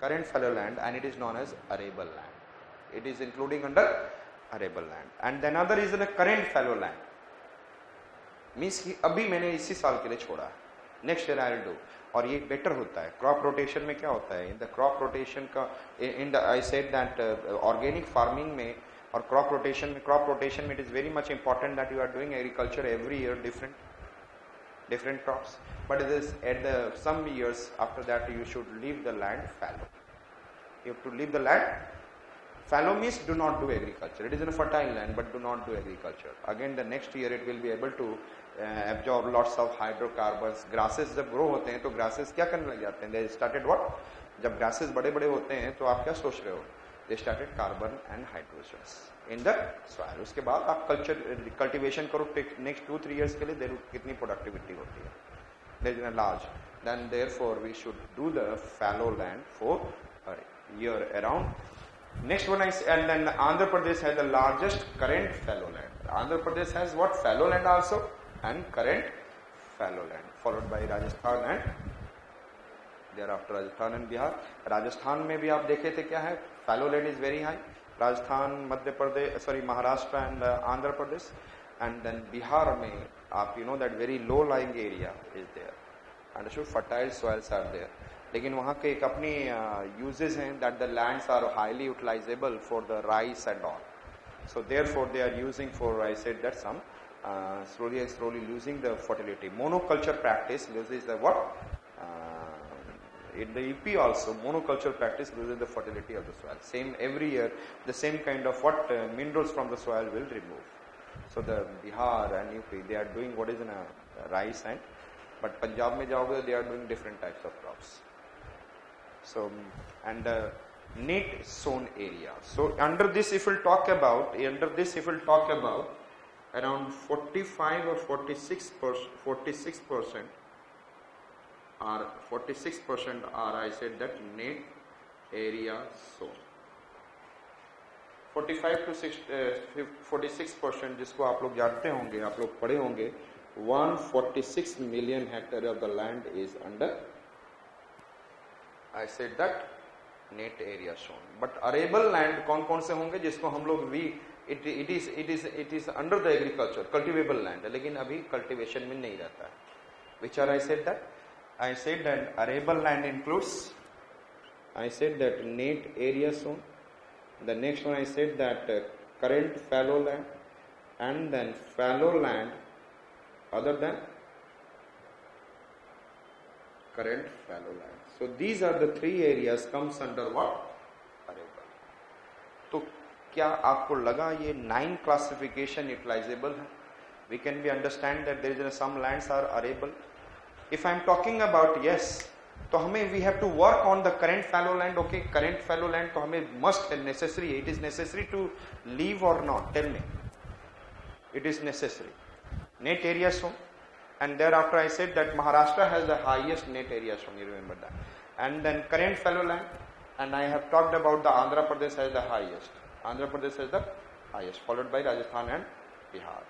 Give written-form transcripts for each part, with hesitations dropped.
current fallow land and it is known as arable land. It is including under arable land. And then another is a current fallow land. Means कि अभी मैंने इसी साल के लिए छोड़ा है, next year I will do, और ये बेटर होता है. क्रॉप रोटेशन में क्या होता है, इन द क्रॉप रोटेशन का, in the I said that organic farming में और क्रॉप रोटेशन में it is very much important that you are doing agriculture every year different crops, but it is at some years after that you should leave the land fallow. You have to leave the land fallow means do not do agriculture. It is in a fertile land but do not do agriculture. Again the next year it will be able to absorb lots of hydrocarbons. Grasses जब grow होते हैं तो grasses क्या करने लग जाते हैं, they started what, जब grasses बड़े बड़े होते हैं तो आप क्या सोच रहे हो, they started carbon and hydrogens in the soil. उसके बाद आप cultivation करो next 2-3 years के लिए, देखो कितनी productivity होती है, there is a large. Then therefore we should do the fallow land for a year around. Next one is, and then Andhra Pradesh has the largest current fallow land. Andhra Pradesh has what, fallow land also and current fallow land, followed by Rajasthan and thereafter Rajasthan and Bihar. Rajasthan में भी आप देखे थे क्या है, fallow land is very high. Rajasthan, Madhya Pradesh, Maharashtra and Andhra Pradesh, and then Bihar में आप you know that very low lying area is there, and so fertile soils are there. लेकिन वहाँ के एक अपनी uses हैं, that the lands are highly utilizable for the rice and all. So therefore they are using for, I said that some slowly losing the fertility. Monoculture practice loses the what? In the EP also, monoculture practice loses the fertility of the soil. Same every year, the same kind of what minerals from the soil will remove. So the Bihar and UP, they are doing what is in a rice, and but Punjab mein jaoge, they are doing different types of crops. So, and the net sown area. So under this, if we'll talk about, around 45 or 46% are 46% are, I said that, net area sown. 45 to 46% जिसको आप लोग जानते होंगे, आप लोग पढ़े होंगे, 146 million hectare of the land is under, I said that, net area sown. But arable land कौन कौन से होंगे जिसको हम लोग it is under the agriculture, cultivable land, लेकिन अभी cultivation में नहीं रहता है. Which are, I said that arable land includes, I said that net area sown. The next one I said that current fallow land, and then fallow land other than current fallow land. So these are the three areas comes under what? Arable. तो क्या आपको लगा ये 9 classification utilizable है? We can be understand that there is some lands are arable. If I am talking about yes, तो हमें we have to work on the current fallow land. Okay, current fallow land तो हमें must and necessary. It is necessary to leave or not? Tell me. It is necessary. Net area sown, and thereafter I said that Maharashtra has the highest net area sown. You remember that. And then current fallow land, and I have talked about the Andhra Pradesh has the highest. Andhra Pradesh has the highest, followed by Rajasthan and Bihar.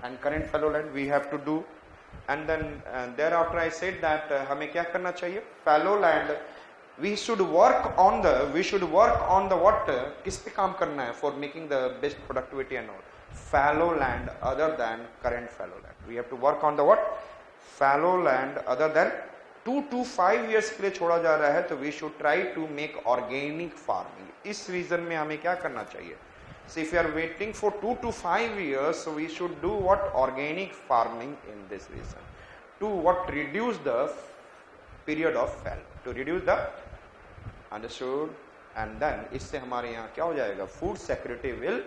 And current fallow land we have to do. And then thereafter I said that हमें क्या करना चाहिए? Fallow land we should work on the what, किस पे काम करना है for making the best productivity and all. Fallow land other than current fallow land. We have to work on the what? Fallow land other than 2 to 5 years के लिए छोड़ा जा रहा है, तो we should try to make organic farming. इस reason में हमें क्या करना चाहिए? So if you are waiting for 2 to 5 years, so we should do what? Organic farming in this reason. To what? Reduce the period of fallow. To reduce the, understood? And then इससे हमारे यहाँ क्या हो जाएगा? Food security will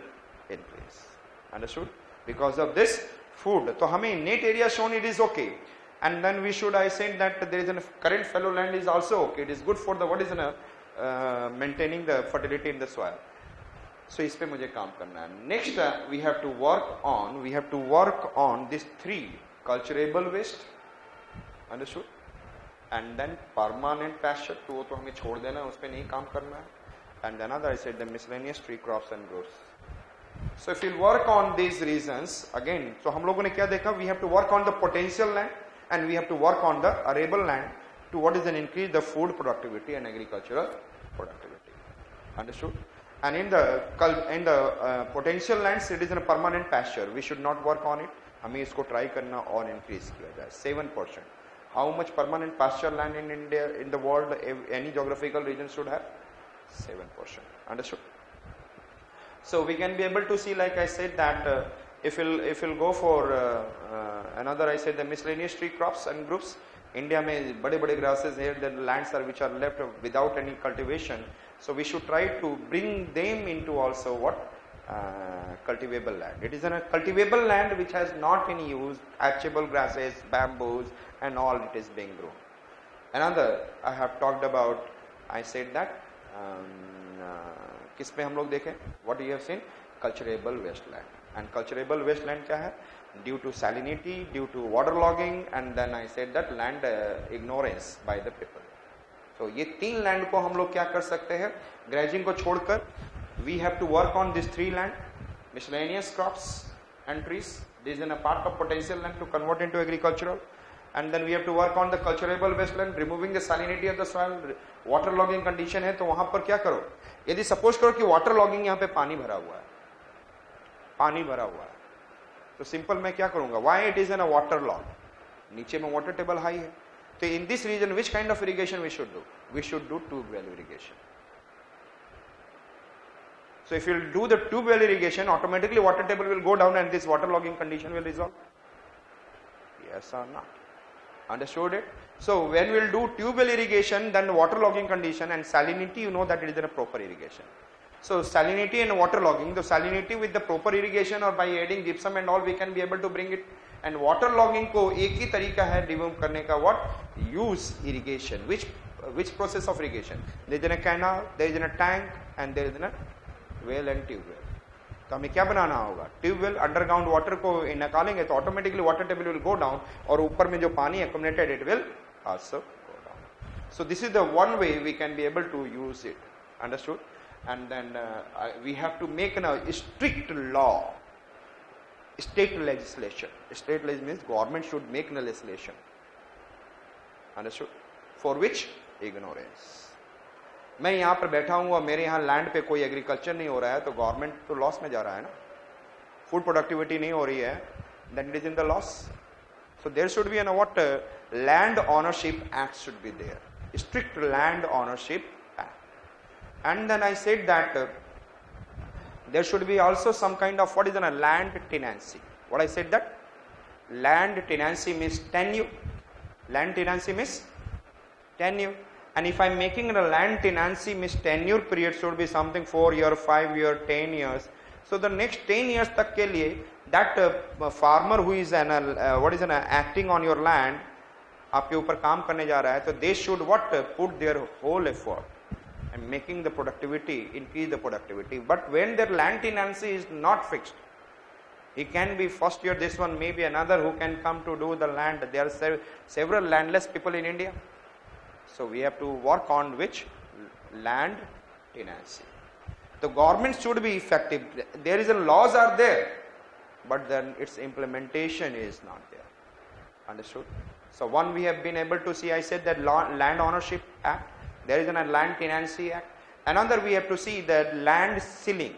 increase. Understood? Because of this food. तो हमें net area shown it is okay. And then we should, I said that there is a current fallow land is also okay. It is good for the what is maintaining the fertility in the soil. So इस पे मुझे काम करना है. Next we have to work on these 3 culturable waste, understood, and then permanent pasture, तो वो तो हमें छोड़ देना है, उस पे नहीं काम करना है. And another I said the miscellaneous tree crops and growths. So if you work on these reasons again, so हम लोगों ने क्या देखा? We have to work on the potential land and we have to work on the arable land to what is an increase the food productivity and agricultural productivity. Understood? And in the potential lands, it is in a permanent pasture. We should not work on it. हमें इसको try करना और increase किया जाए. 7%. How much permanent pasture land in India, in the world, any geographical region should have? 7%. Understood? So we can be able to see, like I said, that if we'll go for another, I said the miscellaneous tree crops and groups. India में बड़े-बड़े grasses here, the lands are which are left without any cultivation. So we should try to bring them into also what cultivable land. It is a cultivable land which has not any use, hatchable grasses, bamboos, and all it is being grown. Another I have talked about. I said that किस पे हम लोग देखें? What you have seen? Culturable wasteland. And culturable wasteland क्या है? Due to salinity, due to waterlogging, and then I said that land ignorance by the people. So ये तीन land को हम लोग क्या कर सकते हैं? Grazing को छोड़कर we have to work on these three land, miscellaneous crops and trees. This is a part of potential land to convert into agricultural. And then we have to work on the culturable wasteland, removing the salinity of the soil. Water logging condition है तो वहां पर क्या करो? यदि suppose करो कि water logging यहाँ पे पानी भरा हुआ है, तो सिंपल मैं क्या करूंगा? Why it is an a water log? नीचे में वाटर टेबल हाई है, तो in this region which kind of irrigation we should do? We should do tube well irrigation. So if you do the tube well irrigation, automatically water table will go down and this water logging condition will resolve. Yes or not? Understood it? So when we will do tube well irrigation, then water logging condition and salinity, you know that it is a proper irrigation. So salinity and water logging, the salinity with the proper irrigation or by adding gypsum and all, we can be able to bring it. And water logging को एक ही तरीका है remove करने का, what? Use irrigation. Which process of irrigation? There is a canal, there is a tank, and there is a well and tube well. तो हमें क्या बनाना होगा? ट्यूब वेल, अंडरग्राउंड वाटर को निकालेंगे तो automatically water table will go down और ऊपर में जो पानी accumulated it will also go down. So this is the one way we can be able to use it. Understood? And then we have to make a strict law, state legislation. State legislation means government should make a legislation. Understood? For which? Ignorance. मैं यहाँ पर बैठा हूँ और मेरे यहाँ land पे कोई एग्रीकल्चर नहीं हो रहा है तो गवर्नमेंट तो लॉस में जा रहा है ना. फूड प्रोडक्टिविटी नहीं हो रही है, then it is in the loss. So there should be what land ownership act should be there, strict land ownership act. And then I said that there should be also some kind of what is a land tenancy. What I said that land tenancy means tenure. Land tenancy means tenure. And if I am making a land tenancy means tenure period should be something 4 year, 5 year, 10 years. So the next 10 years तक के लिए that farmer who is acting on your land, आपके ऊपर काम करने जा रहा है, तो they should put their whole effort and making the productivity, increase the productivity. But when their land tenancy is not fixed, he can be first year this one, maybe another who can come to do the land. There are several landless people in India. So we have to work on which? Land tenancy. The government should be effective. There is a laws are there, but then its implementation is not there. Understood? So one we have been able to see, I said that land ownership act. There is a land tenancy act. Another we have to see that land ceiling.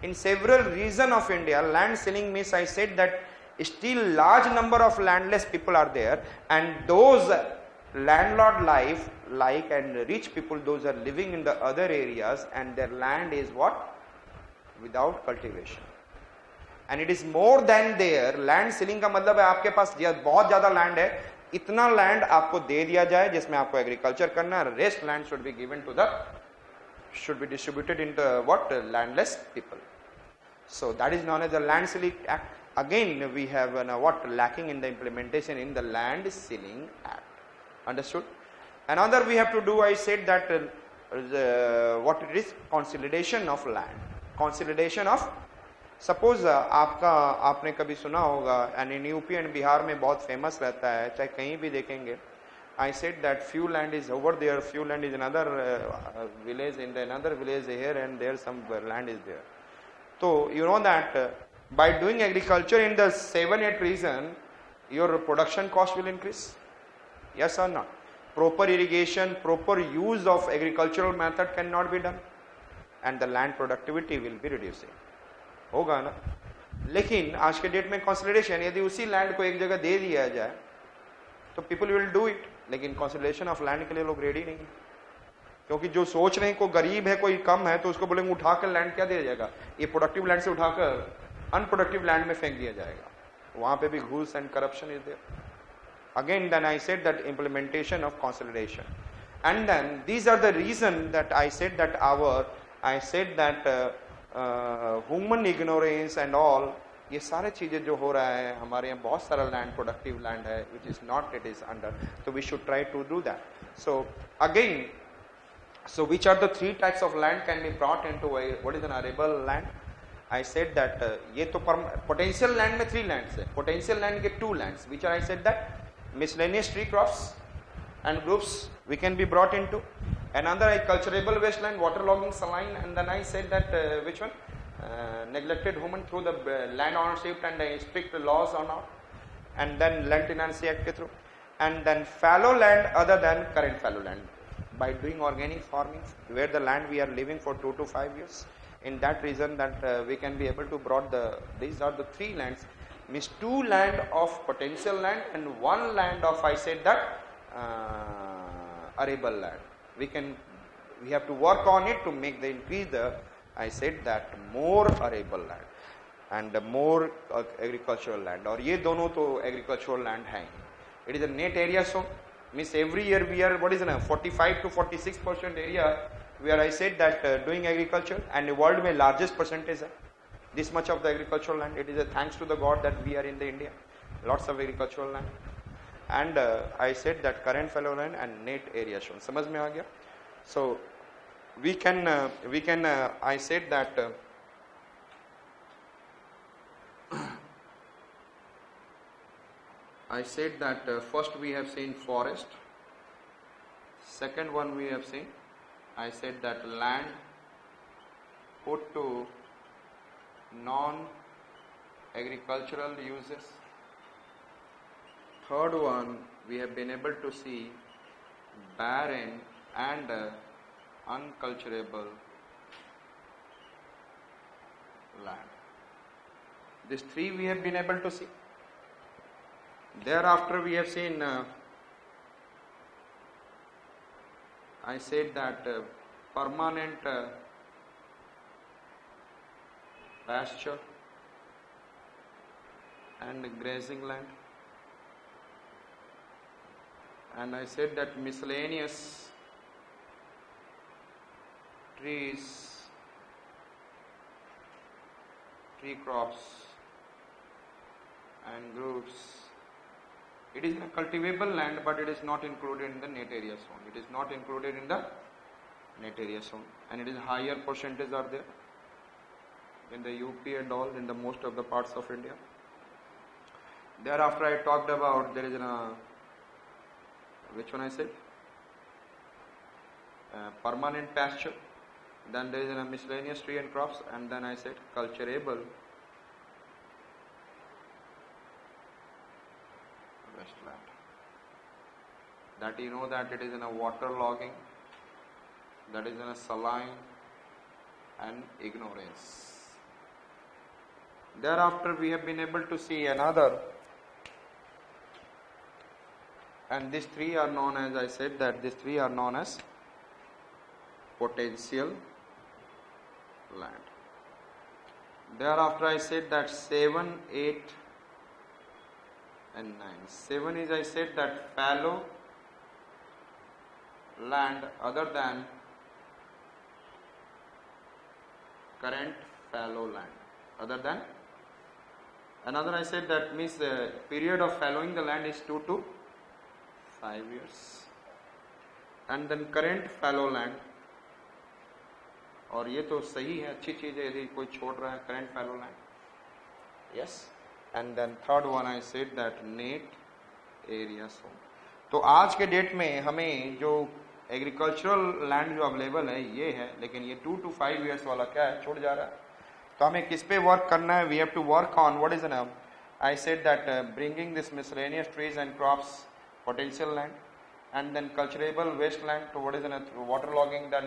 In several regions of India, land ceiling means I said that still large number of landless people are there, and those landlord life like and rich people, those are living in the other areas and their land is what? Without cultivation. And it is more than their land ceiling का मतलब है आपके पास बहुत ज्यादा land है, इतना land आपको दे दिया जाए जिसमें आपको एग्रीकल्चर करना है, rest land should be given to the, should be distributed into what? Landless people. So that is known as the land ceiling act. Again we have what lacking in the implementation in the land ceiling act. Understood? Another we have to do, I said that what it is? Consolidation of land. Consolidation of, suppose आपने कभी सुना होगा, and in UP and Bihar में बहुत famous रहता है, चाहे कहीं भी देखेंगे. I said that few land is over there, few land is another village, in the another village here and there some land is there. So you know that by doing agriculture in the 7-8 region, your production cost will increase. Yes or not? proper irrigation, proper use of agricultural method cannot be done, and the land productivity will be reducing. होगा ना? लेकिन आज के date में consolidation, यदि उसी land को एक जगह दे दिया जाए तो पीपल विल डू इट, लेकिन कंसोलिडेशन ऑफ लैंड के लिए लोग रेडी नहीं है, क्योंकि जो सोच रहे हैं कोई गरीब है, कोई कम है, तो उसको बोलेंगे उठाकर लैंड क्या दिया जाएगा, ये प्रोडक्टिव लैंड से उठाकर अनप्रोडक्टिव लैंड में फेंक दिया जाएगा, वहां पे भी घूस and corruption is there. Again, then I said that implementation of consolidation, and then these are the reason that I said that human ignorance and all, ये सारे चीजें जो हो रहा है हमारे यहाँ, बहुत सारा लैंड प्रोडक्टिव लैंड है which is not, it is under, so we should try to do that. So again, so which are the three types of land can be brought into a, what is an arable land? I said that ये तो potential land में three lands है, potential land के two lands, which are I said that miscellaneous tree crops and groups we can be brought into, another cultivable wasteland, waterlogging, saline, and then I said that which one, neglected human through the land ownership and strict laws or not, and then land tenancy act के through, and then fallow land other than current fallow land, by doing organic farming where the land we are living for 2 to 5 years. In that reason that we can be able to brought these are the three lands, means two land of potential land and one land of, I said that arable land. We have to work on it to make the increase the, I said that more arable land and more agricultural land, और ये दोनों तो agricultural land हैं. It is a net area zone, means every year we are, what is it, 45 to 46% area where I said that doing agriculture, and the world में largest percentage है. This much of the agricultural land, it is a thanks to the God that we are in the India, lots of agricultural land, and I said that current fallow land and net area shown. समझ में आ गया? So we can I said that first we have seen forest, second one we have seen, I said that land put to non-agricultural uses, third one we have been able to see barren and unculturable land. These three we have been able to see. Thereafter we have seen I said that permanent pasture and grazing land, and I said that miscellaneous trees, tree crops and groups. It is a cultivable land, but it is not included in the net area zone. It is not included in the net area zone, and it is higher percentage are there in the UP and all, in the most of the parts of India. Thereafter I talked about there is which one I said? Permanent pasture. Then there is a miscellaneous tree and crops, and then I said culturable wasteland. That you know that it is in a water logging, that is in a saline and ignorance. Thereafter we have been able to see another, and these three are known as, I said that these three are known as potential land. Thereafter I said that 7, 8 and 9. 7 is, I said that fallow land other than current fallow land, other than another, I said that means the period of fallowing the land is 2 to 5 years, and then current fallow land, और ये तो सही है, अच्छी चीज है यदि कोई छोड़ रहा है current fallow land, yes, and then third one I said that net area zone. तो आज के डेट में हमें जो एग्रीकल्चरल लैंड जो अवेलेबल है ये है, लेकिन ये 2 to 5 years वाला क्या है, छूट जा रहा है. तो हमें किस पे वर्क करना है? We have to work on what is I said that bringing this miscellaneous trees and crops potential land, and then culturable wasteland to what is water logging. Then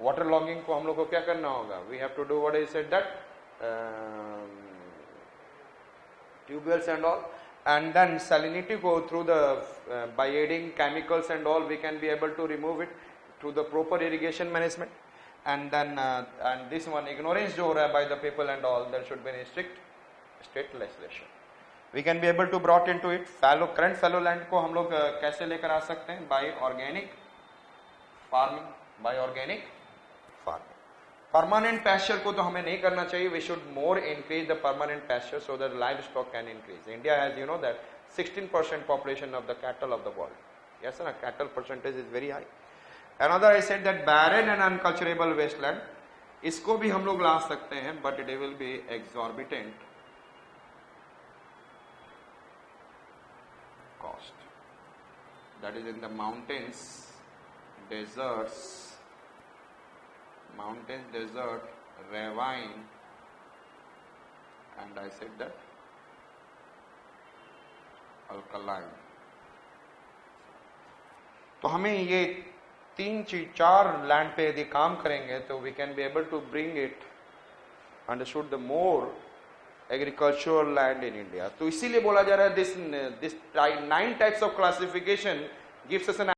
water logging को हम लोग को क्या करना होगा? We have to do what is said that tubewells and all, and then salinity go through the by adding chemicals and all we can be able to remove it through the proper irrigation management. And then and this one ignorance jo ho raha hai by the people and all, there should be a strict state legislation. We can be able to brought into it. Current fallow land को हम लोग कैसे लेकर आ सकते हैं? by organic farming. by organic farming. Permanent pasture को तो हमें नहीं करना चाहिए. We should more increase the permanent pasture so that livestock can increase. India has you know that 16% population of the cattle of the world. Yes ना, cattle percentage is very high. Another I said that barren and unculturable wasteland, इसको भी हम लोग ला सकते हैं, but it will be exorbitant cost. That is in the mountains, deserts, mountains, desert, ravine, and I said that alkaline. तो हमें ये 3-4 लैंड पे यदि काम करेंगे तो we can be able to bring it understood the more agricultural land in India. तो इसीलिए बोला जा रहा है this 9 types of classification gives us N